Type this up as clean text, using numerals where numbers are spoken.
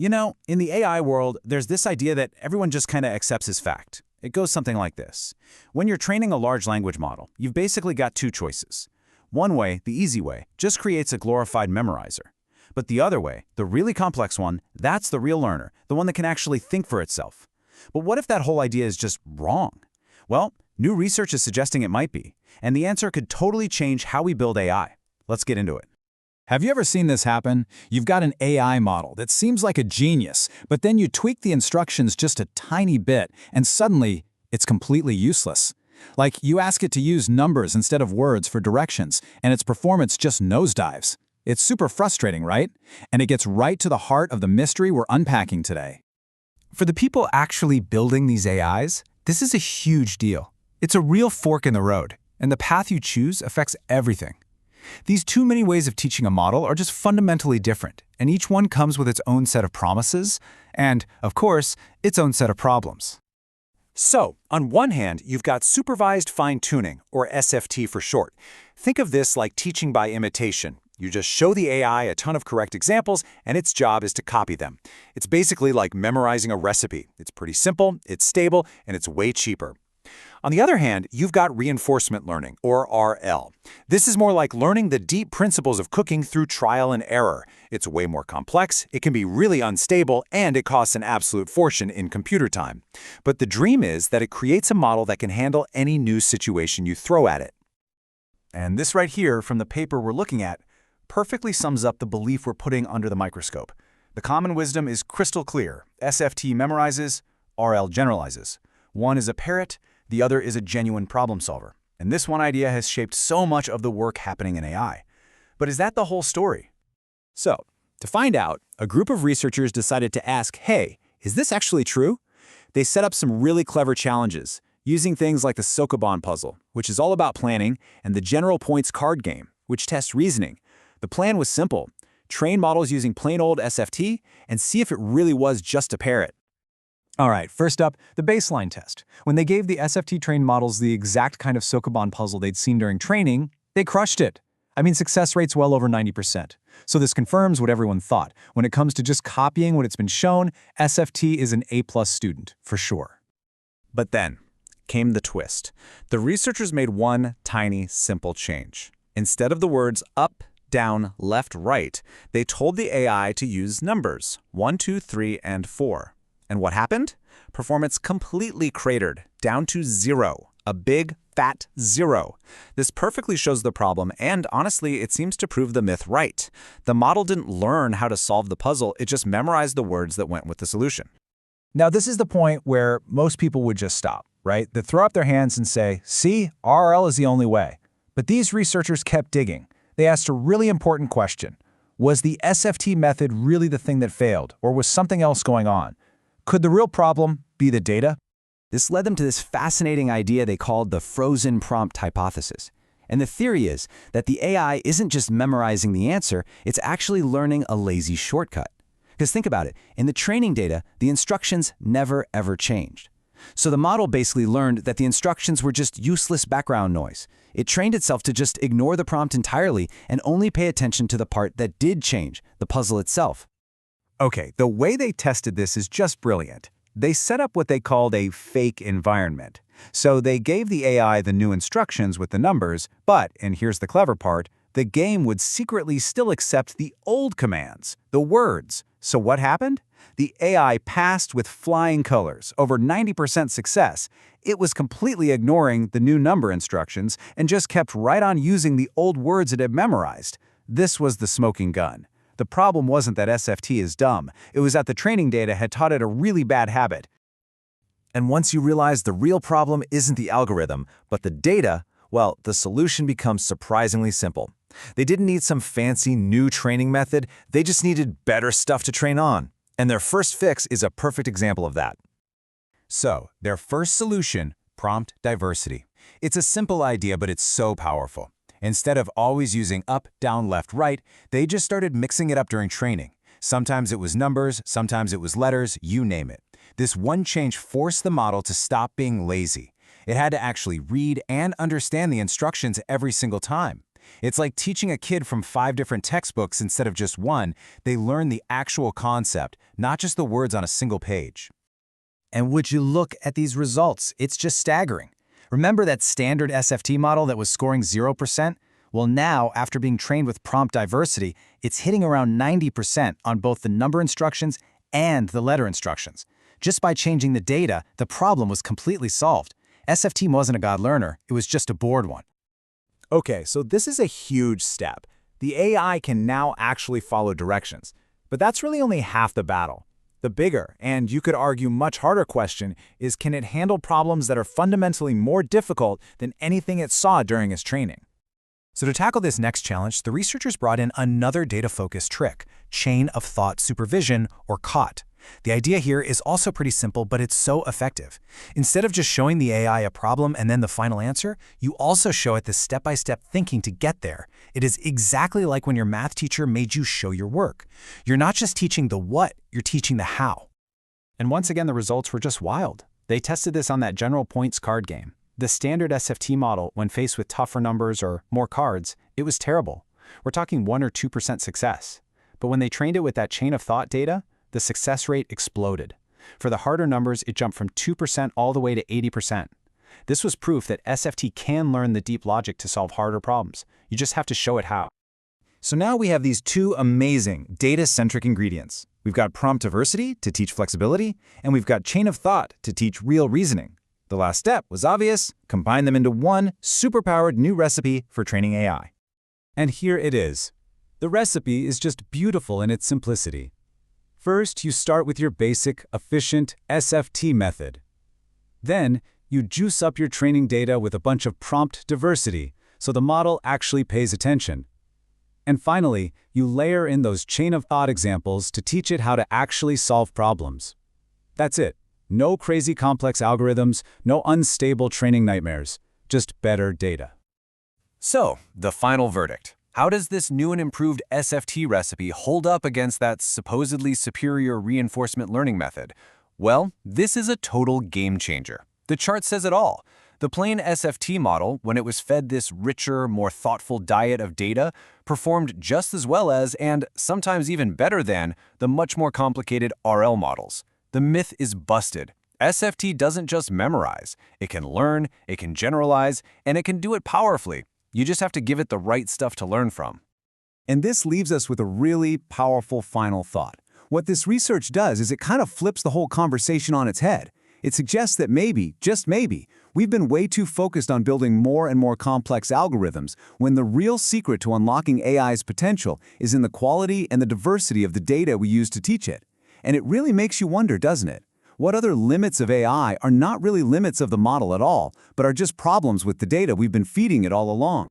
You know, in the AI world, there's this idea that everyone just kind of accepts as fact. It goes something like this. When you're training a large language model, you've basically got two choices. One way, the easy way, just creates a glorified memorizer. But the other way, the really complex one, that's the real learner, the one that can actually think for itself. But what if that whole idea is just wrong? Well, new research is suggesting it might be, and the answer could totally change how we build AI. Let's get into it. Have you ever seen this happen? You've got an AI model that seems like a genius, but then you tweak the instructions just a tiny bit, and suddenly it's completely useless. Like you ask it to use numbers instead of words for directions, and its performance just nosedives. It's super frustrating, right? And it gets right to the heart of the mystery we're unpacking today. For the people actually building these AIs, this is a huge deal. It's a real fork in the road, and the path you choose affects everything. These too many ways of teaching a model are just fundamentally different, and each one comes with its own set of promises and, of course, its own set of problems. So, on one hand, you've got supervised fine-tuning, or SFT for short. Think of this like teaching by imitation. You just show the AI a ton of correct examples, and its job is to copy them. It's basically like memorizing a recipe. It's pretty simple, it's stable, and it's way cheaper. On the other hand, you've got reinforcement learning, or RL. This is more like learning the deep principles of cooking through trial and error. It's way more complex, it can be really unstable, and it costs an absolute fortune in computer time. But the dream is that it creates a model that can handle any new situation you throw at it. And this right here from the paper we're looking at perfectly sums up the belief we're putting under the microscope. The common wisdom is crystal clear. SFT memorizes, RL generalizes. One is a parrot, the other is a genuine problem solver. And this one idea has shaped so much of the work happening in AI. But is that the whole story? So, to find out, a group of researchers decided to ask, hey, is this actually true? They set up some really clever challenges, using things like the Sokoban puzzle, which is all about planning, and the General Points card game, which tests reasoning. The plan was simple. Train models using plain old SFT and see if it really was just a parrot. All right, first up, the baseline test. When they gave the SFT-trained models the exact kind of Sokoban puzzle they'd seen during training, they crushed it. I mean, success rate's well over 90%. So this confirms what everyone thought. When it comes to just copying what it's been shown, SFT is an A+ student, for sure. But then came the twist. The researchers made one tiny, simple change. Instead of the words up, down, left, right, they told the AI to use numbers 1, 2, 3, and 4. And what happened? Performance completely cratered, down to 0. A big, fat 0. This perfectly shows the problem, and honestly, it seems to prove the myth right. The model didn't learn how to solve the puzzle, it just memorized the words that went with the solution. Now, this is the point where most people would just stop, right? They throw up their hands and say, see, RL is the only way. But these researchers kept digging. They asked a really important question. Was the SFT method really the thing that failed, or was something else going on? Could the real problem be the data? This led them to this fascinating idea they called the frozen prompt hypothesis. And the theory is that the AI isn't just memorizing the answer, it's actually learning a lazy shortcut. Because think about it, in the training data, the instructions never ever changed. So the model basically learned that the instructions were just useless background noise. It trained itself to just ignore the prompt entirely and only pay attention to the part that did change, the puzzle itself. Okay, the way they tested this is just brilliant. They set up what they called a fake environment. So they gave the AI the new instructions with the numbers, but, and here's the clever part, the game would secretly still accept the old commands, the words. So what happened? The AI passed with flying colors, over 90% success. It was completely ignoring the new number instructions and just kept right on using the old words it had memorized. This was the smoking gun. The problem wasn't that SFT is dumb. It was that the training data had taught it a really bad habit. And once you realize the real problem isn't the algorithm, but the data, well, the solution becomes surprisingly simple. They didn't need some fancy new training method, they just needed better stuff to train on. And their first fix is a perfect example of that. So, their first solution, prompt diversity. It's a simple idea, but it's so powerful. Instead of always using up, down, left, right, they just started mixing it up during training. Sometimes it was numbers, sometimes it was letters, you name it. This one change forced the model to stop being lazy. It had to actually read and understand the instructions every single time. It's like teaching a kid from 5 different textbooks instead of just one. They learn the actual concept, not just the words on a single page. And would you look at these results? It's just staggering. Remember that standard SFT model that was scoring 0%? Well, now, after being trained with prompt diversity, it's hitting around 90% on both the number instructions and the letter instructions. Just by changing the data, the problem was completely solved. SFT wasn't a god learner, it was just a bored one. Okay, so this is a huge step. The AI can now actually follow directions. But that's really only half the battle. The bigger, and you could argue much harder question, is can it handle problems that are fundamentally more difficult than anything it saw during its training? So to tackle this next challenge, the researchers brought in another data-focused trick, chain of thought supervision, or COT. The idea here is also pretty simple, but it's so effective. Instead of just showing the AI a problem and then the final answer, you also show it the step-by-step thinking to get there. It is exactly like when your math teacher made you show your work. You're not just teaching the what, you're teaching the how. And once again, the results were just wild. They tested this on that General Points card game. The standard SFT model, when faced with tougher numbers or more cards, it was terrible. We're talking 1 or 2% success. But when they trained it with that chain of thought data, the success rate exploded. For the harder numbers, it jumped from 2% all the way to 80%. This was proof that SFT can learn the deep logic to solve harder problems. You just have to show it how. So now we have these two amazing data-centric ingredients. We've got prompt diversity to teach flexibility, and we've got chain of thought to teach real reasoning. The last step was obvious: combine them into one superpowered new recipe for training AI. And here it is. The recipe is just beautiful in its simplicity. First, you start with your basic, efficient SFT method. Then, you juice up your training data with a bunch of prompt diversity, so the model actually pays attention. And finally, you layer in those chain of thought examples to teach it how to actually solve problems. That's it. No crazy complex algorithms, no unstable training nightmares, just better data. So, the final verdict. How does this new and improved SFT recipe hold up against that supposedly superior reinforcement learning method? Well, this is a total game changer. The chart says it all. The plain SFT model, when it was fed this richer, more thoughtful diet of data, performed just as well as, and sometimes even better than, the much more complicated RL models. The myth is busted. SFT doesn't just memorize. It can learn, it can generalize, and it can do it powerfully. You just have to give it the right stuff to learn from. And this leaves us with a really powerful final thought. What this research does is it kind of flips the whole conversation on its head. It suggests that maybe, just maybe, we've been way too focused on building more and more complex algorithms when the real secret to unlocking AI's potential is in the quality and the diversity of the data we use to teach it. And it really makes you wonder, doesn't it? What other limits of AI are not really limits of the model at all, but are just problems with the data we've been feeding it all along?